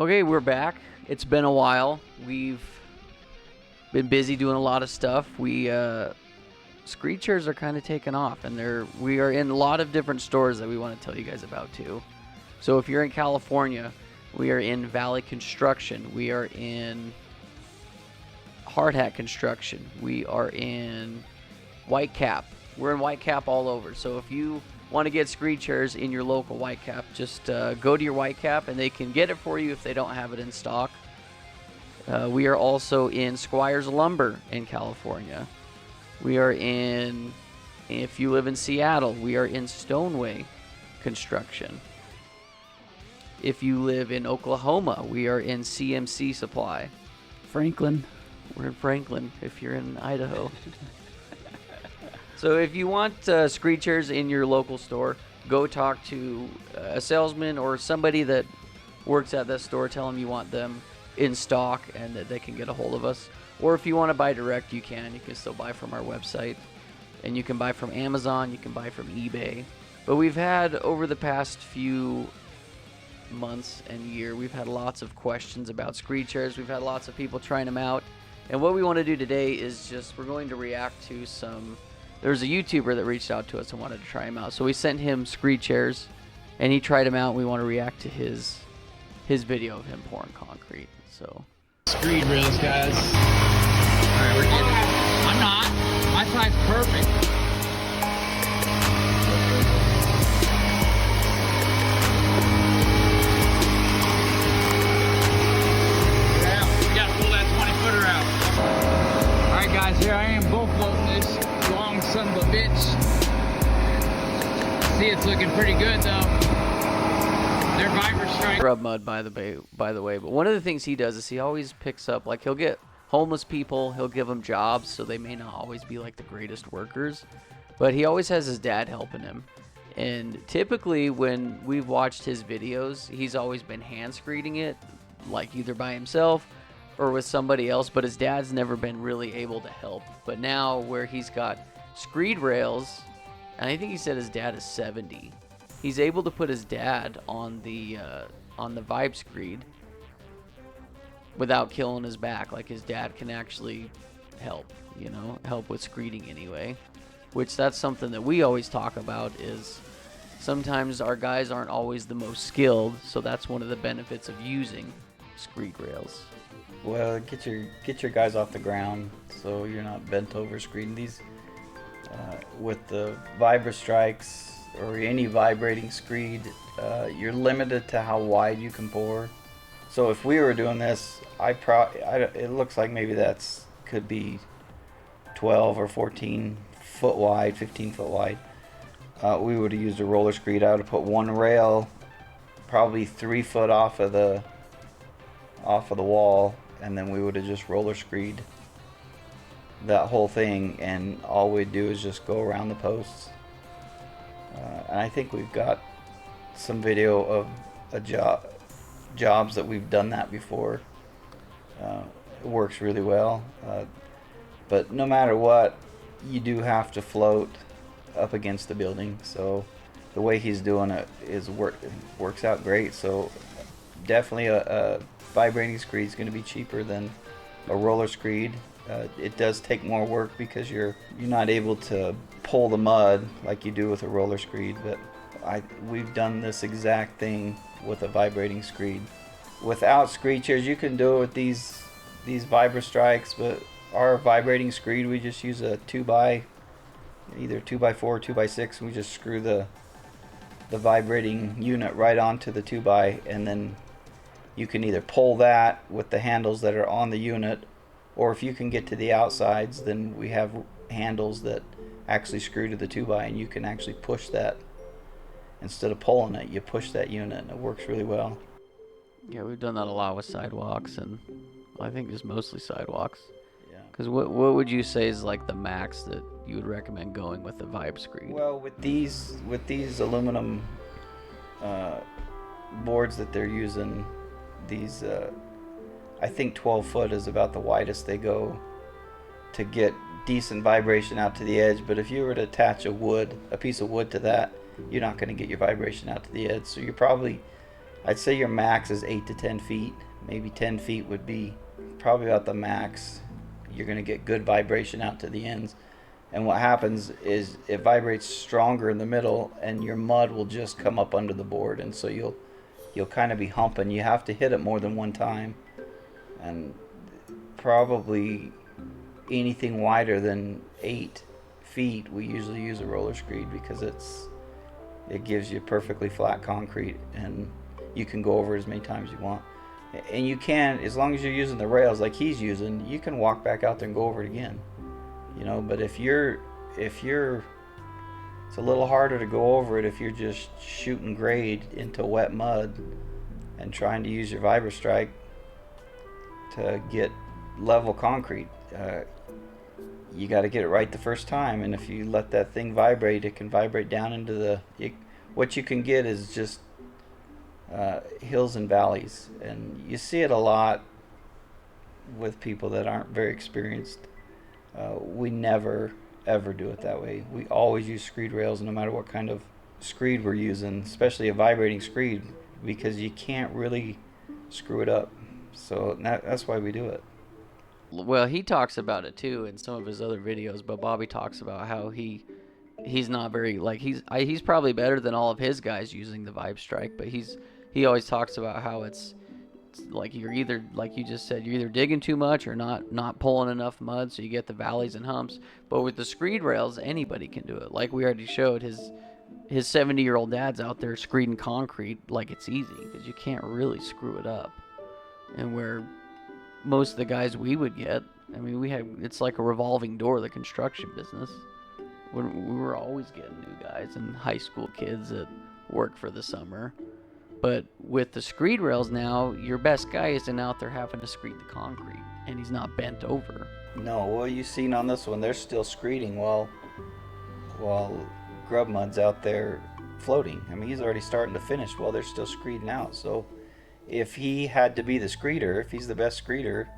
Okay, we're back. It's been a while. We've been busy doing a lot of stuff. Screed chairs are kind of taking off, and we are in a lot of different stores that we want to tell you guys about too. So if you're in California, we are in Valley Construction. We are in Hard Hat Construction. We are in White Cap. We're in White Cap all over. So if you want to get screed chairs in your local White Cap, just go to your White Cap and they can get it for you if they don't have it in stock. We are also in Squires Lumber in California. We are in, if you live in Seattle, we are in Stoneway Construction. If you live in Oklahoma, we are in CMC Supply. Franklin. We're in Franklin if you're in Idaho. So if you want screed chairs in your local store, go talk to a salesman or somebody that works at that store. Tell them you want them in stock and that they can get a hold of us. Or if you want to buy direct, you can. You can still buy from our website. And you can buy from Amazon. You can buy from eBay. But we've had, over the past few months and year, we've had lots of questions about screed chairs. We've had lots of people trying them out. And what we want to do today is we're going to react to some... There's a YouTuber that reached out to us and wanted to try him out. So we sent him screed chairs, and he tried them out, and we want to react to his video of him pouring concrete. So Screed rails, guys. Alright, we're getting it. I'm not. My side's perfect. Yeah, we gotta pull that 20-footer out. Alright guys, here I am bull floating this long son of a bitch. See, it's looking pretty good though. They're Viper Strike. Rub mud, by the way. But one of the things he does is he always picks up, like, he'll get homeless people, he'll give them jobs, so they may not always be like the greatest workers, but he always has his dad helping him. And typically when we've watched his videos, he's always been hand screeding it, like either by himself or with somebody else, but his dad's never been really able to help. But now where he's got screed rails, and I think he said his dad is 70, he's able to put his dad on the Vibe Screed without killing his back. Like, his dad can actually help with screeding anyway. Which, that's something that we always talk about, is sometimes our guys aren't always the most skilled, so that's one of the benefits of using screed rails. Well, get your guys off the ground so you're not bent over screeding these. With the Vibra Strikes or any vibrating screed, you're limited to how wide you can pour. So if we were doing this, it looks like maybe could be 12 or 14 foot wide, 15 foot wide. We would have used a roller screed. I would have put one rail probably 3 foot off of the wall, and then we would have just roller screed that whole thing, and all we'd do is just go around the posts. And I think we've got some video of jobs that we've done that before. It works really well, but no matter what, you do have to float up against the building. So the way he's doing it works out great. So definitely a vibrating screed is going to be cheaper than a roller screed. It does take more work because you're not able to pull the mud like you do with a roller screed, but we've done this exact thing with a vibrating screed. Without screed chairs, you can do it with these Vibra Strikes, but our vibrating screed, we just use a either 2x4 or 2x6, and we just screw the vibrating unit right onto the 2x, and then you can either pull that with the handles that are on the unit, or if you can get to the outsides, then we have handles that actually screw to the 2x, and you can actually push that. Instead of pulling it, you push that unit, and it works really well. Yeah, we've done that a lot with sidewalks, and I think it's mostly sidewalks. Yeah. Because what would you say is like the max that you would recommend going with the Vibe Screed? Well, with these aluminum boards that they're using, these I think 12 foot is about the widest they go to get decent vibration out to the edge. But if you were to attach a piece of wood to that, you're not going to get your vibration out to the edge. So you're probably I'd say your max is 8 to 10 feet. Maybe 10 feet would be probably about the max. You're going to get good vibration out to the ends. And what happens is it vibrates stronger in the middle, and your mud will just come up under the board, and so you'll kind of be humping. You have to hit it more than one time, and probably anything wider than 8 feet, we usually use a roller screed because it gives you perfectly flat concrete, and you can go over as many times as you want. And you can, as long as you're using the rails like he's using, you can walk back out there and go over it again. You know, but if you're it's a little harder to go over it if you're just shooting grade into wet mud and trying to use your vibra-strike to get level concrete. You got to get it right the first time, and if you let that thing vibrate, it can vibrate down into what you can get is just hills and valleys, and you see it a lot with people that aren't very experienced. We never ever do it that way. We always use screed rails no matter what kind of screed we're using, especially a vibrating screed, because you can't really screw it up. So that's why we do it. Well, he talks about it too in some of his other videos, but Bobby talks about how he's not very, like, he's probably better than all of his guys using the Vibe Strike, but he always talks about how it's like you're either, like you just said, you're either digging too much or not pulling enough mud, so you get the valleys and humps. But with the screed rails, anybody can do it. Like we already showed, his 70-year-old dad's out there screeding concrete like it's easy, because you can't really screw it up. And where most of the guys we would get, I mean, it's like a revolving door, the construction business. When we were always getting new guys and high school kids that work for the summer. But with the screed rails now, your best guy isn't out there having to screed the concrete, and he's not bent over. No, well, you've seen on this one, they're still screeding while Grub Mud's out there floating. I mean, he's already starting to finish while they're still screeding out. So if he had to be the screeder, if he's the best screeder,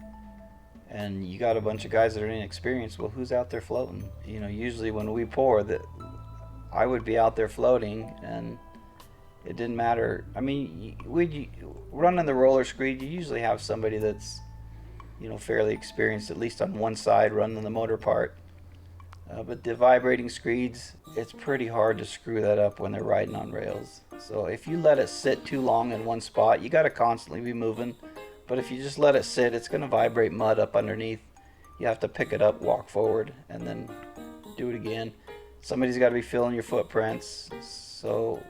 and you got a bunch of guys that are inexperienced, well, who's out there floating? You know, usually when we pour, I would be out there floating, and it didn't matter. I mean, running the roller screed, you usually have somebody that's, you know, fairly experienced, at least on one side, running the motor part. But the vibrating screeds, it's pretty hard to screw that up when they're riding on rails. So if you let it sit too long in one spot, you got to constantly be moving. But if you just let it sit, it's going to vibrate mud up underneath. You have to pick it up, walk forward, and then do it again. Somebody's got to be feeling your footprints. So,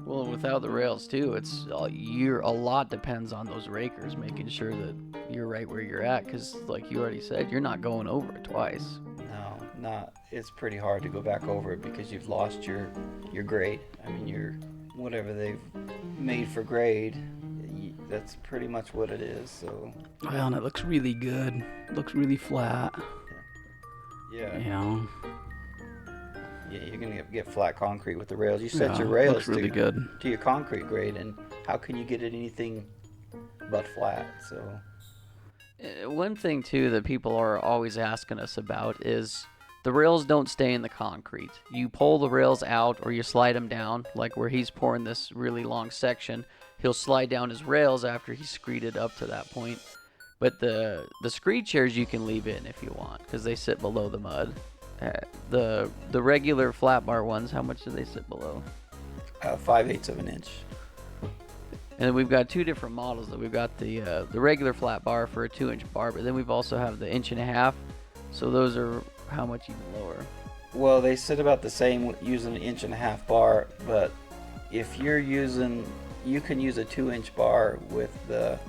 well, without the rails too, a lot depends on those rakers making sure that you're right where you're at, because like you already said, you're not going over it twice. No, not. It's pretty hard to go back over it because you've lost your grade. I mean, whatever they've made for grade, that's pretty much what it is. So. Well, and it looks really good. It looks really flat. Yeah. You know. Yeah, you're gonna get flat concrete with the rails. You set your rails looks really good to your concrete grade, and how can you get it anything but flat? So. One thing too that people are always asking us about is the rails don't stay in the concrete. You pull the rails out or you slide them down, like where he's pouring this really long section. He'll slide down his rails after he's screeded up to that point. But the screed chairs you can leave in if you want, because they sit below the mud. The regular flat bar ones, how much do they sit below? 5/8 of an inch. And then we've got two different models. We've got the regular flat bar for a 2-inch bar, but then we've also have the 1.5 inch. So those are how much even lower? Well, they sit about the same using an 1.5 inch bar, but if you're using, you can use a 2-inch bar with the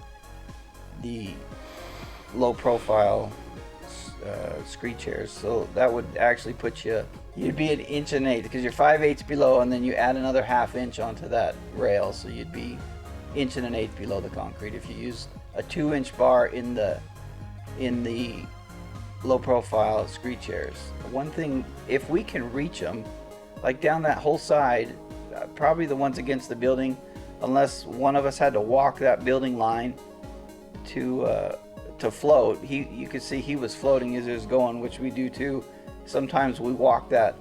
low profile screed chairs. So that would actually put you'd be an 1.8 inch because you're 5/8 below, and then you add another 1/2 inch onto that rail, so you'd be 1.1 inch below the concrete if you use a 2-inch bar in the low profile screed chairs. One thing, if we can reach them, like down that whole side, probably the ones against the building, unless one of us had to walk that building line to float. You could see he was floating as he was going, which we do too. Sometimes we walk that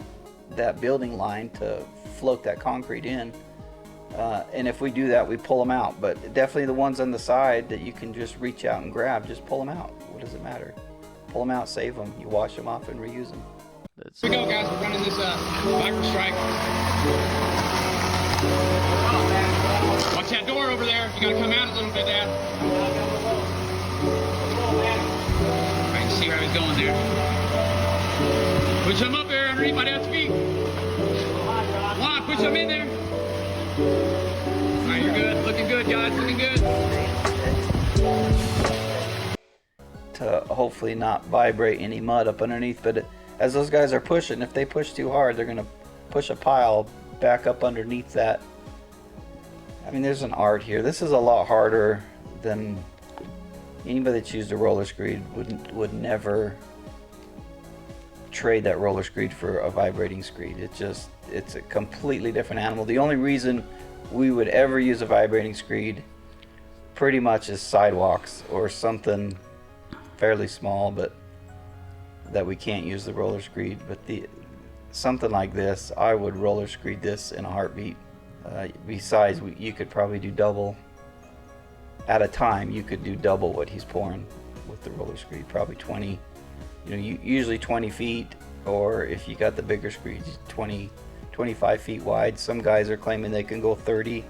building line to float that concrete in. And if we do that, we pull them out. But definitely the ones on the side that you can just reach out and grab, just pull them out. What does it matter? Pull them out, save them. You wash them off and reuse them. Here we go, guys. We're running this micro strike. Watch that door over there. You gotta come out a little bit, Dad. I can see where he's going there. Push him up there underneath my dad's feet. Come on, push him in there. All right, you're good. Looking good, guys. Looking good. To hopefully not vibrate any mud up underneath, but as those guys are pushing, if they push too hard, they're going to push a pile back up underneath that. I mean, there's an art here. This is a lot harder than anybody that used a roller screed would never trade that roller screed for a vibrating screed. It's a completely different animal. The only reason we would ever use a vibrating screed pretty much is sidewalks or something fairly small, but that we can't use the roller screed. But something like this, I would roller screed this in a heartbeat. Besides, you could probably do double at a time. You could do double what he's pouring with the roller screed, probably 20. Usually 20 feet, or if you got the bigger screeds, 25 feet wide. Some guys are claiming they can go 30.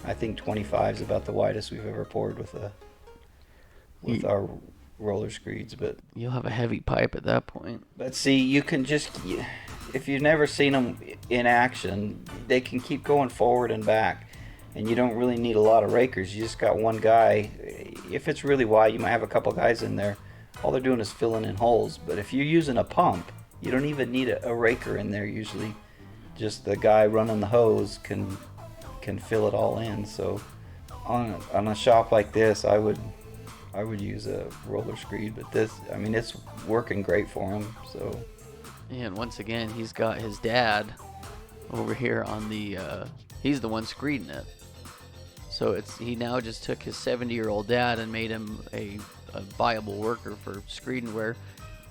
I think 25 is about the widest we've ever poured with our roller screeds. But you'll have a heavy pipe at that point. But see, you can just, if you've never seen them in action, they can keep going forward and back, and you don't really need a lot of rakers. You just got one guy. If it's really wide, you might have a couple guys in there. All they're doing is filling in holes. But if you're using a pump, you don't even need a raker in there usually. Just the guy running the hose can fill it all in. So on a shop like this, I would use a roller screed. But this, I mean, it's working great for him. So. And once again, he's got his dad over here on the. He's the one screeding it. So he now just took his 70-year-old dad and made him a viable worker for screeding. Where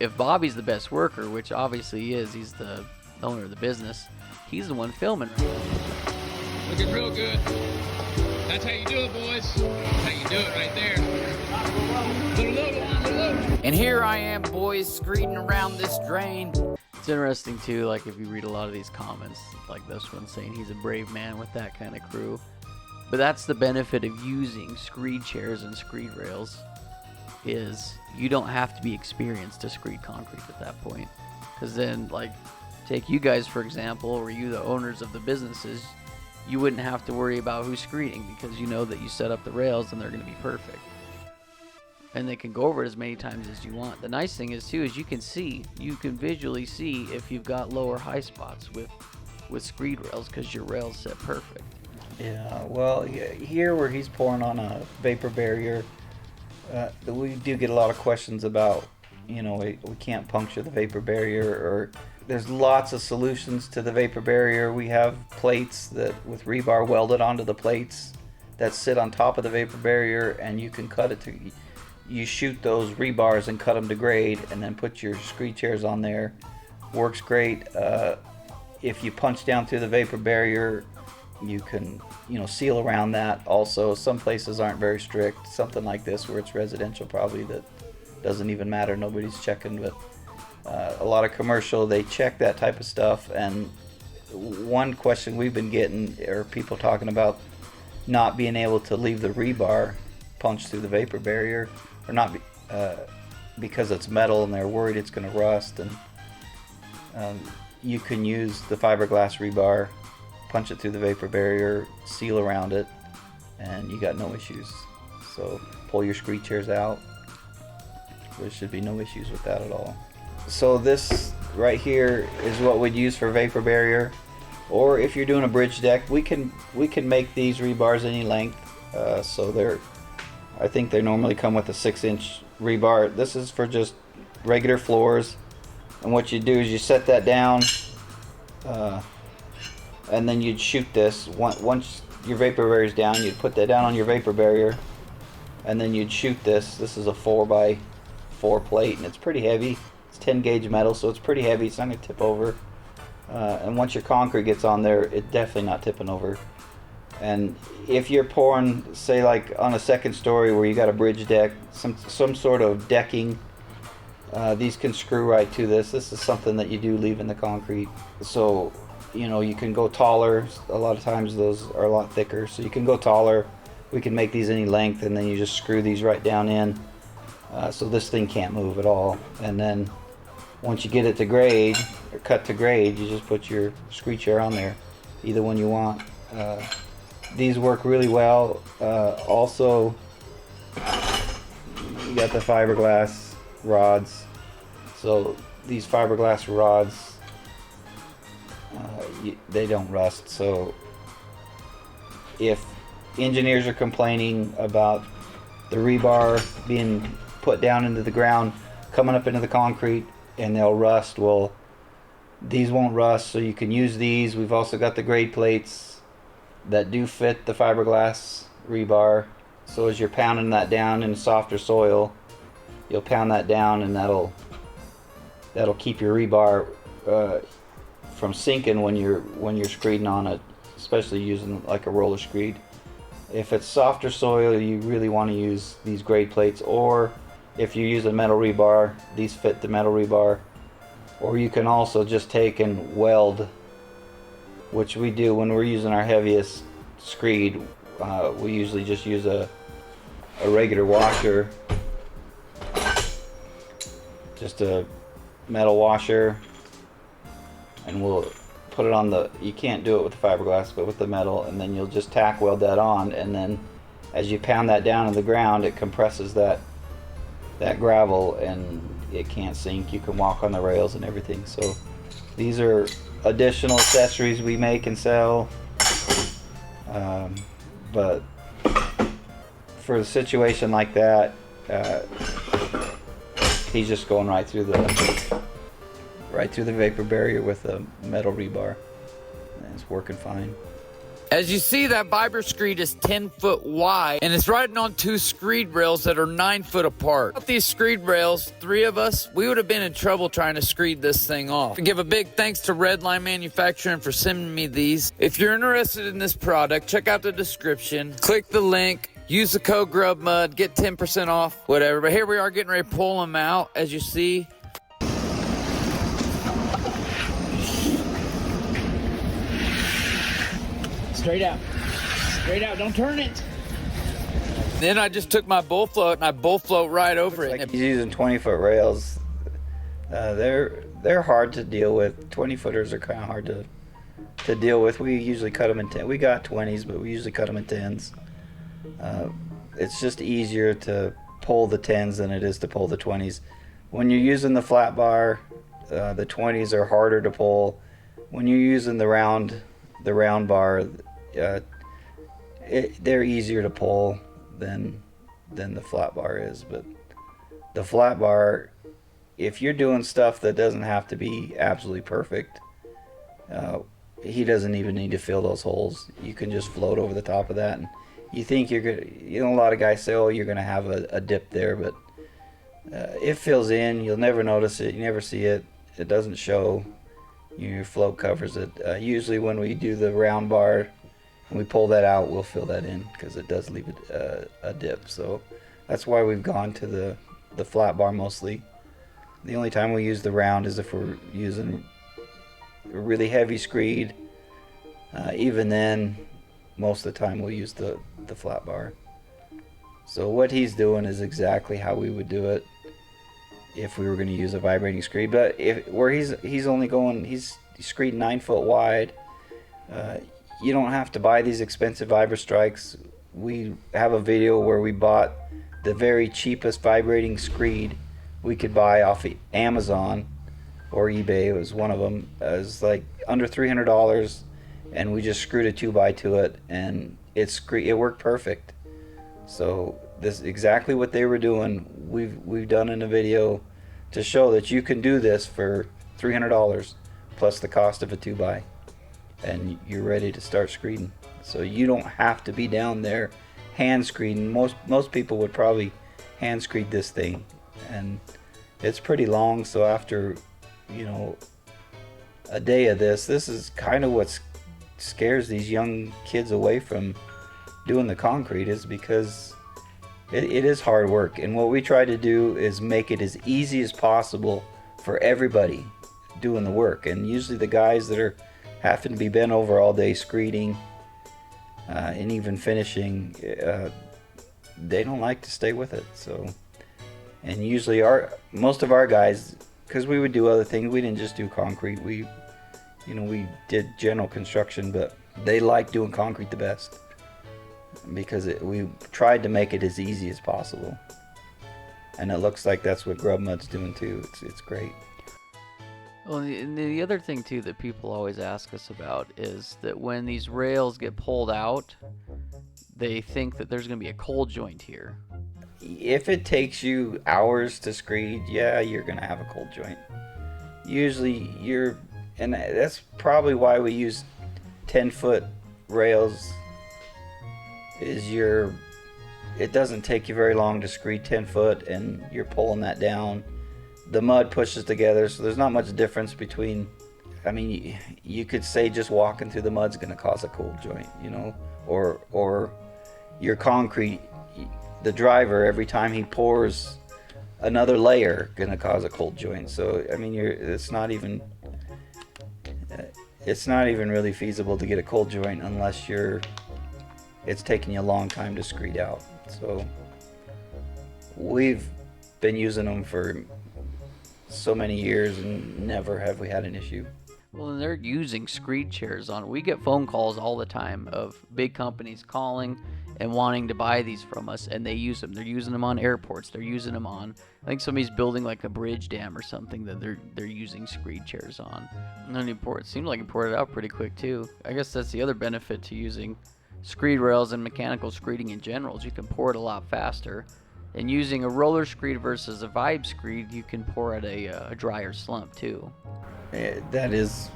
if Bobby's the best worker, which obviously he is, he's the owner of the business, he's the one filming. Looking real good. That's how you do it, boys. That's how you do it right there. Little load on, little load. And here I am, boys, screeding around this drain. It's interesting too, like if you read a lot of these comments, like this one saying he's a brave man with that kind of crew. But that's the benefit of using screed chairs and screed rails, is you don't have to be experienced to screed concrete at that point. Because then, like, take you guys for example, or you the owners of the businesses, you wouldn't have to worry about who's screeding, because you know that you set up the rails and they're going to be perfect. And they can go over it as many times as you want. The nice thing is too, is you can visually see if you've got low or high spots with screed rails, because your rails set perfect. Yeah, well, here where he's pouring on a vapor barrier, we do get a lot of questions about, we can't puncture the vapor barrier, or there's lots of solutions to the vapor barrier. We have plates that with rebar welded onto the plates that sit on top of the vapor barrier, and you can cut it to, you shoot those rebars and cut them to grade, and then put your screed chairs on there. Works great. If you punch down through the vapor barrier, you can seal around that. Also, some places aren't very strict. Something like this where it's residential, probably that doesn't even matter, nobody's checking. But a lot of commercial, they check that type of stuff. And one question we've been getting are people talking about not being able to leave the rebar punched through the vapor barrier, or not because it's metal and they're worried it's going to rust. And you can use the fiberglass rebar, punch it through the vapor barrier, seal around it, and you got no issues. So pull your screed chairs out. There should be no issues with that at all. So this right here is what we'd use for vapor barrier. Or if you're doing a bridge deck, we can make these rebars any length. So I think they normally come with a 6-inch rebar. This is for just regular floors. And what you do is you set that down, and then you'd shoot this. Once your vapor barrier is down, you'd put that down on your vapor barrier, and then you'd shoot this. This is a 4x4 plate, and it's pretty heavy. It's 10 gauge metal, so it's pretty heavy. It's not going to tip over. And once your concrete gets on there, it's definitely not tipping over. And if you're pouring, say like on a second story where you got a bridge deck, some sort of decking, these can screw right to this. This is something that you do leave in the concrete. So, you know, you can go taller. A lot of times those are a lot thicker, so you can go taller. We can make these any length, and then you just screw these right down in. So this thing can't move at all. And then once you get it to grade, or cut to grade, you just put your screed chair on there, either one you want. These work really well. Also, you got the fiberglass rods. So these fiberglass rods, they don't rust. So if engineers are complaining about the rebar being put down into the ground, coming up into the concrete, and they'll rust, well, these won't rust, so you can use these. We've also got the grade plates that do fit the fiberglass rebar. So as you're pounding that down in softer soil, you'll pound that down, and that'll keep your rebar from sinking when you're screeding on it, especially using like a roller screed. If it's softer soil, you really want to use these grade plates, or if you use a metal rebar, these fit the metal rebar. Or you can also just take and weld, which we do when we're using our heaviest screed. We usually just use a regular washer, just a metal washer, and we'll put it on the, you can't do it with the fiberglass, but with the metal, and then you'll just tack weld that on, and then as you pound that down in the ground, it compresses that gravel, and it can't sink. You can walk on the rails and everything. So these are additional accessories we make and sell, but for a situation like that, he's just going right through the vapor barrier with a metal rebar, and it's working fine. As you see, that Viber screed is 10 foot wide, and it's riding on 2 screed rails that are 9 foot apart. Without these screed rails, 3 of us, we would have been in trouble trying to screed this thing off. I give a big thanks to Redline Manufacturing for sending me these. If you're interested in this product, check out the description, click the link, use the code GRUBMUD, get 10% off, whatever. But here we are getting ready to pull them out, as you see. Straight out. Straight out. Don't turn it. Then I just took my bull float and I bull float right over it. Like he's using 20-foot rails. They're hard to deal with. 20-footers are kind of hard to deal with. We usually cut them in 10. We got 20s, but we usually cut them in 10s. It's just easier to pull the 10s than it is to pull the 20s. When you're using the flat bar, the 20s are harder to pull. When you're using the round bar, they're easier to pull than the flat bar is. But the flat bar, if you're doing stuff that doesn't have to be absolutely perfect, he doesn't even need to fill those holes. You can just float over the top of that, and you think you're gonna, you know, a lot of guys say, oh, you're gonna have a dip there, but it fills in. You'll never notice it. You never see it. It doesn't show. Your float covers it. Usually when we do the round bar and we pull that out, we'll fill that in because it does leave a dip. So that's why we've gone to the flat bar mostly. The only time we use the round is if we're using a really heavy screed. Even then, most of the time we'll use the flat bar. So what he's doing is exactly how we would do it if we were going to use a vibrating screed. But he's only going, he's screed 9 foot wide. You don't have to buy these expensive vibra strikes. We have a video where we bought the very cheapest vibrating screed we could buy off of Amazon or eBay. It was one of them. It was like under $300, and we just screwed a 2x to it, and it worked perfect. So this is exactly what they were doing. We've done in a video to show that you can do this for $300 plus the cost of a 2x, and you're ready to start screeding. So you don't have to be down there hand screeding. Most people would probably hand screed this thing, and it's pretty long. So after, you know, a day of this is kind of what's scares these young kids away from doing the concrete is because it is hard work. And what we try to do is make it as easy as possible for everybody doing the work. And usually the guys that are having to be bent over all day screeding and even finishing, they don't like to stay with it. So, and usually most of our guys, because we would do other things, we didn't just do concrete. We did general construction, but they like doing concrete the best because we tried to make it as easy as possible. And it looks like that's what Grub Mud's doing too. It's great. Well, the other thing too that people always ask us about is that when these rails get pulled out, they think that there's going to be a cold joint here. If it takes you hours to screed, yeah, you're going to have a cold joint. Usually and that's probably why we use 10-foot rails, it doesn't take you very long to screed 10 foot and you're pulling that down. The mud pushes together, so there's not much difference between, I mean, you could say just walking through the mud's going to cause a cold joint, or your concrete, the driver, every time he pours another layer, going to cause a cold joint. So, I mean, it's not even really feasible to get a cold joint unless it's taking you a long time to screed out. So, we've been using them for so many years and never have we had an issue. Well, and they're using screed chairs we get phone calls all the time of big companies calling and wanting to buy these from us, and they use them. They're using them on airports. They're using them on, I think somebody's building like a bridge dam or something that they're using screed chairs on. And then it seemed like he poured it out pretty quick too. I guess that's the other benefit to using screed rails and mechanical screeding in general, is you can pour it a lot faster. And using a roller screed versus a vibe screed, you can pour at a drier slump too. That is,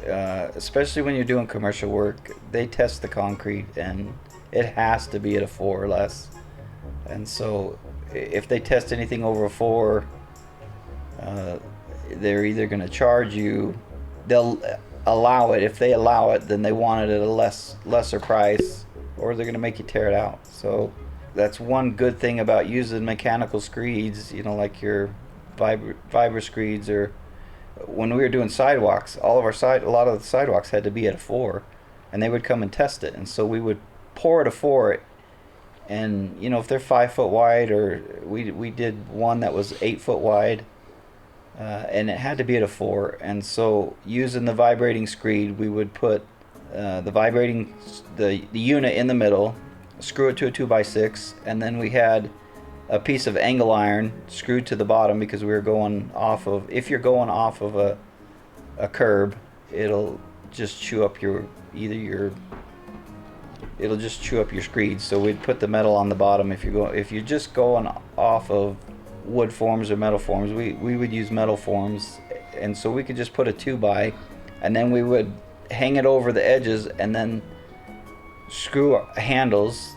especially when you're doing commercial work, they test the concrete and it has to be at a 4 or less. And so if they test anything over a 4, they're either going to charge you, they'll allow it. If they allow it, then they want it at a lesser price, or they're going to make you tear it out. So that's one good thing about using mechanical screeds, like your fiber screeds, or when we were doing sidewalks, a lot of the sidewalks had to be at a 4, and they would come and test it. And so we would pour at a 4, and if they're 5 foot wide, or we did one that was 8 foot wide, and it had to be at a 4. And so using the vibrating screed, we would put the unit in the middle, screw it to a 2x6, and then we had a piece of angle iron screwed to the bottom because we were going off of, if you're going off of a curb, it'll just chew up it'll just chew up your screeds. So we'd put the metal on the bottom. If you're just going off of wood forms or metal forms, we would use metal forms, and so we could just put a 2x, and then we would hang it over the edges and then screw handles.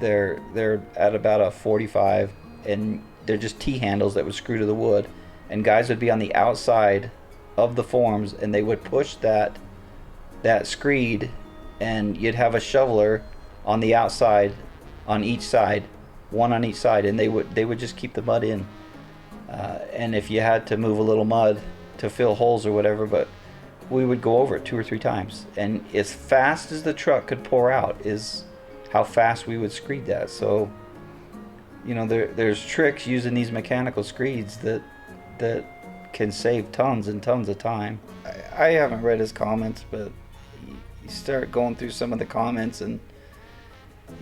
They're at about a 45, and they're just T-handles that would screw to the wood, and guys would be on the outside of the forms, and they would push that screed, and you'd have a shoveler on the outside, on each side, one on each side, and they would just keep the mud in, and if you had to move a little mud to fill holes or whatever, but we would go over it 2 or 3 times, and as fast as the truck could pour out is how fast we would screed that. So there's tricks using these mechanical screeds that can save tons and tons of time. I haven't read his comments, but you start going through some of the comments, and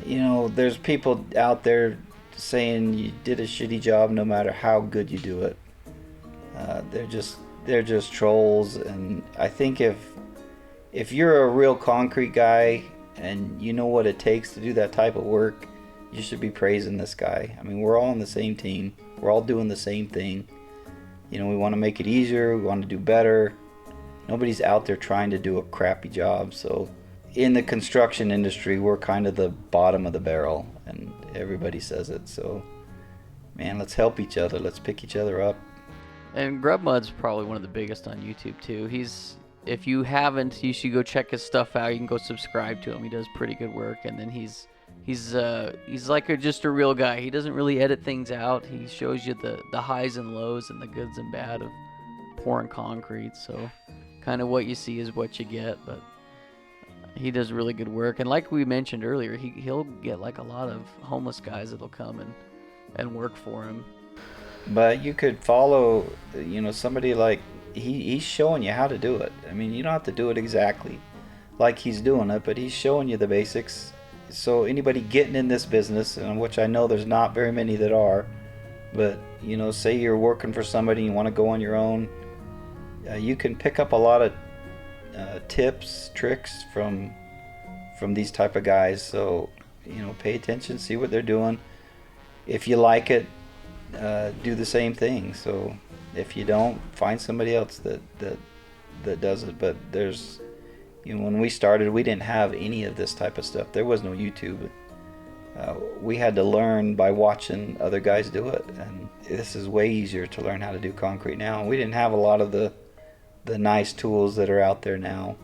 there's people out there saying you did a shitty job no matter how good you do it. They're just trolls, and I think if you're a real concrete guy and you know what it takes to do that type of work, you should be praising this guy. I mean, we're all on the same team. We're all doing the same thing. We want to make it easier. We want to do better. Nobody's out there trying to do a crappy job. So in the construction industry, we're kind of the bottom of the barrel, and everybody says it. So, man, let's help each other. Let's pick each other up. And Grub Mud's probably one of the biggest on YouTube too. if you haven't, you should go check his stuff out. You can go subscribe to him. He does pretty good work, and then he's like just a real guy. He doesn't really edit things out. He shows you the highs and lows and the goods and bad of pouring concrete. So kind of what you see is what you get, but he does really good work. And like we mentioned earlier, he'll get like a lot of homeless guys that'll come and work for him. But you could follow, somebody like he's showing you how to do it. I mean, you don't have to do it exactly like he's doing it, but he's showing you the basics. So anybody getting in this business, and which I know there's not very many that are, but say you're working for somebody and you want to go on your own, you can pick up a lot of tips, tricks from these type of guys. So pay attention, see what they're doing. If you like it, do the same thing. So if you don't, find somebody else that does it. But there's when we started, we didn't have any of this type of stuff. There was no YouTube. We had to learn by watching other guys do it, and this is way easier to learn how to do concrete now. We didn't have a lot of the nice tools that are out there now.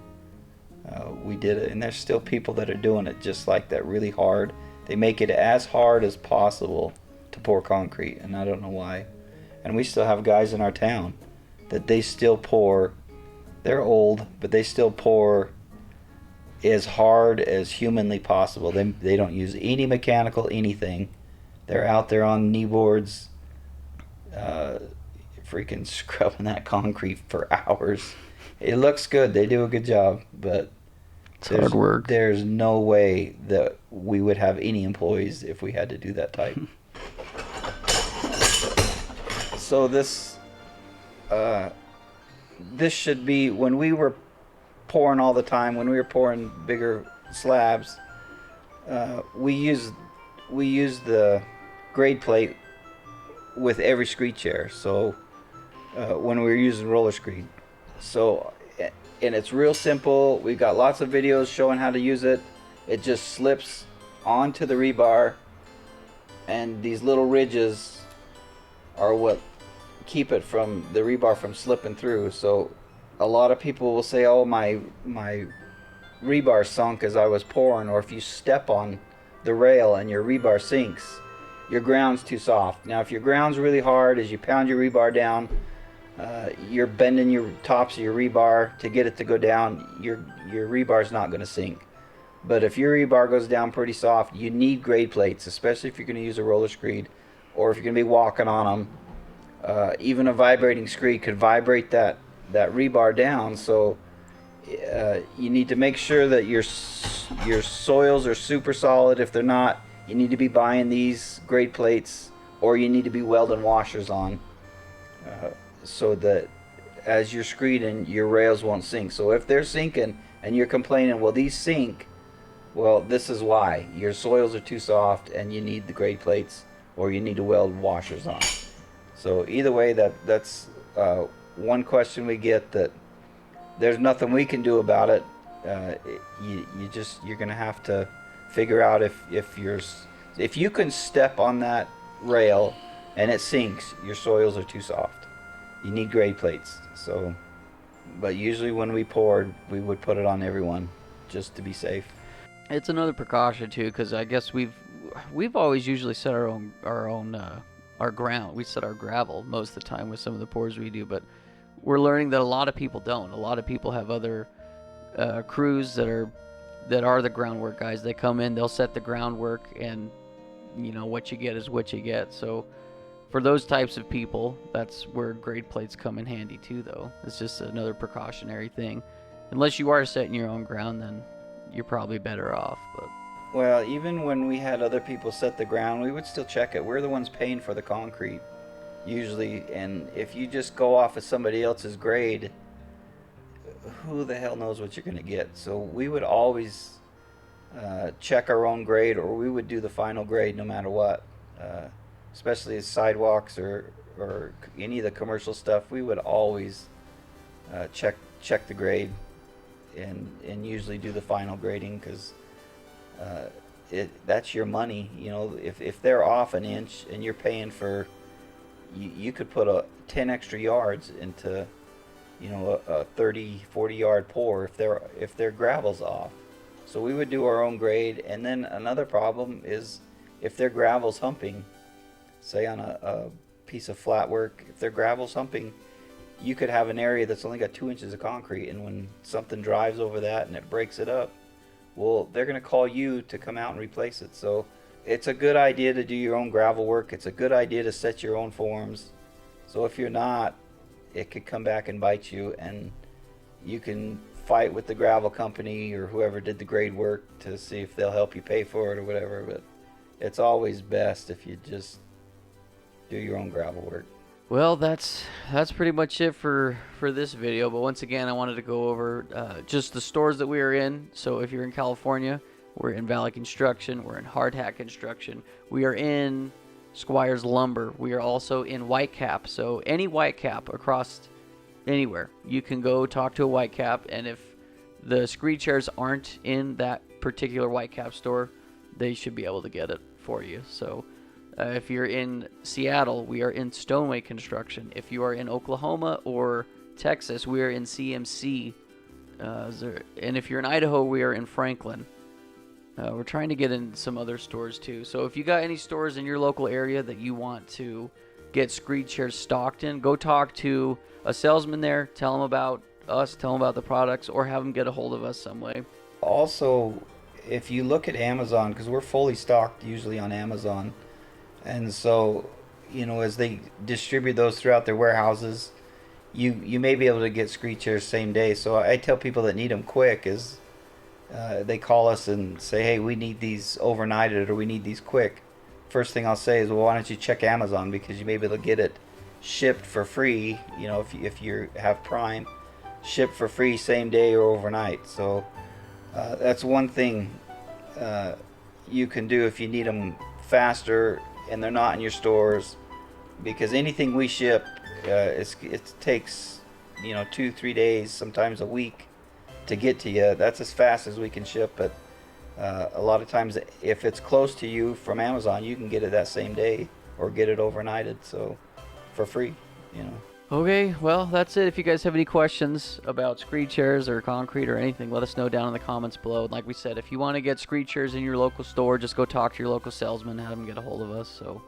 We did it, and there's still people that are doing it just like that, really hard. They make it as hard as possible to pour concrete, and I don't know why. And we still have guys in our town that they still pour. They're old, but they still pour as hard as humanly possible. They don't use any mechanical anything. They're out there on knee boards, freaking scrubbing that concrete for hours. It looks good. They do a good job, but it's hard work. There's no way that we would have any employees if we had to do that type. So this should be, when we were pouring all the time, when we were pouring bigger slabs, we used the grade plate with every screed chair. So when we were using roller screed, so, and it's real simple. We've got lots of videos showing how to use it. It just slips onto the rebar, and these little ridges are what keep it from the rebar from slipping through. So a lot of people will say, oh, my rebar sunk as I was pouring, or if you step on the rail and your rebar sinks, your ground's too soft. Now if your ground's really hard, as you pound your rebar down, you're bending your tops of your rebar to get it to go down, your rebar's not going to sink. But if your rebar goes down pretty soft, you need grade plates, especially if you're going to use a roller screed, or if you're going to be walking on them. Even a vibrating screed could vibrate that rebar down. So you need to make sure that your soils are super solid. If they're not, you need to be buying these grade plates, or you need to be welding washers on, so that as you're screeding, your rails won't sink. So if they're sinking and you're complaining, well, these sink, well, this is why. Your soils are too soft and you need the grade plates, or you need to weld washers on. So either way, that's one question we get, that there's nothing we can do about it. You're gonna have to figure out if you can step on that rail and it sinks, your soils are too soft. You need grade plates. So, but usually when we poured, we would put it on everyone just to be safe. It's another precaution too, because I guess we've always usually set our ground. We set our gravel most of the time with some of the pours we do, but we're learning that a lot of people don't. A lot of people have other crews that are the groundwork guys. They come in, they'll set the groundwork, and what you get is what you get. So for those types of people, that's where grade plates come in handy too, though. It's just another precautionary thing. Unless you are setting your own ground, then you're probably better off. But well, even when we had other people set the ground, we would still check it. We're the ones paying for the concrete usually, and if you just go off of somebody else's grade, who the hell knows what you're going to get? So we would always check our own grade, or we would do the final grade no matter what. Especially sidewalks or any of the commercial stuff, we would always check the grade and usually do the final grading, because that's your money. If they're off an inch and you're paying for, you could put 10 extra yards into you know, a 30, 40 yard pour if their gravel's off. So we would do our own grade. And then another problem is if their gravel's humping, say on a piece of flat work, if their gravel's humping, you could have an area that's only got 2 inches of concrete, and when something drives over that and it breaks it up, well, they're going to call you to come out and replace it. So it's a good idea to do your own gravel work. It's a good idea to set your own forms. So if you're not, it could come back and bite you, and you can fight with the gravel company or whoever did the grade work to see if they'll help you pay for it or whatever. But it's always best if you just do your own gravel work. Well, that's pretty much it for this video. But once again, I wanted to go over just the stores that we are in. So if you're in California, we're in Valley Construction. We're in Hardhat Construction. We are in Squires Lumber. We are also in Whitecap. So any Whitecap across anywhere, you can go talk to a Whitecap. And if the Screed chairs aren't in that particular Whitecap store, they should be able to get it for you. So if you're in Seattle, we are in Stoneway Construction. If you are in Oklahoma or Texas, we are in CMC. And if you're in Idaho, we are in Franklin. We're trying to get in some other stores too. So if you got any stores in your local area that you want to get Screed chairs stocked in, go talk to a salesman there. Tell them about us. Tell them about the products, or have them get a hold of us some way. Also, if you look at Amazon, because we're fully stocked usually on Amazon, and so, you know, as they distribute those throughout their warehouses, you may be able to get Screed chairs same day. So I tell people that need them quick is they call us and say, hey, we need these overnighted or we need these quick. First thing I'll say is, well, why don't you check Amazon, because you may be able to get it shipped for free. You know, if you have Prime, shipped for free same day or overnight. So that's one thing you can do if you need them faster and they're not in your stores, because anything we ship, it takes, you know, 2-3 days, sometimes a week to get to you. That's as fast as we can ship. But a lot of times, if it's close to you from Amazon, you can get it that same day or get it overnighted, so for free, you know. Okay, well, that's it. If you guys have any questions about Screed chairs or concrete or anything, let us know down in the comments below. And like we said, if you want to get Screed chairs in your local store, just go talk to your local salesman, have them get a hold of us. So,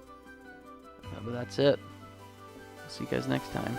but that's it. See you guys next time.